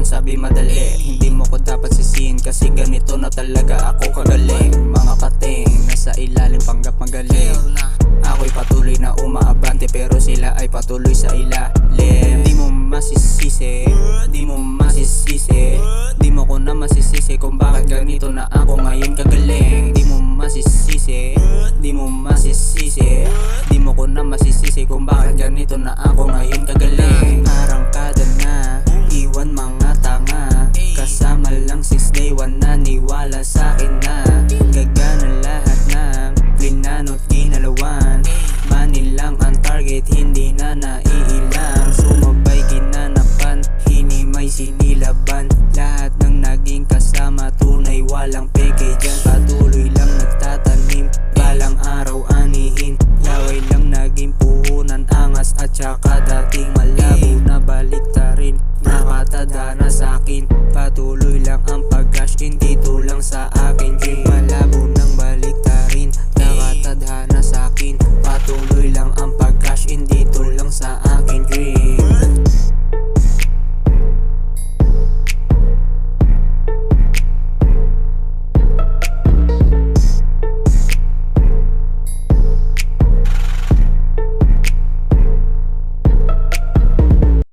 naman sabi madali. Hindi mo ko dapat sisihin kasi ganito na talaga ako kagaling. Mga pating nasa ilalim panggap magaling. Ako'y patuloy na umaabante pero sila ay patuloy sa ilalim. Di mo masisisi, di mo masisisi, di mo ko na masisisi kung bakit ganito na ako ngayon kagaling. Di mo masisisi, di mo masisisi, di mo ko na masisisi kung bakit ganito na ako ngayon kagaling. Arangkada na, iwan mga tanga, kasama lang 6 day 1 na niwala sa'kin na. Gagana lahat na, plinano't ginalawan, money lang ang target, hindi na naiilang. Sumabay ginanapan, hinimay sinilaban, lahat ng naging kasama tunay walang peke dyan. Patuloy lang nagtatanim, balang araw anihin, laway lang naging puhunan, angas at saka dating malabo na baliktarin, nakatada na sa'kin. Patuloy lang ang pag-cash, hindi tulad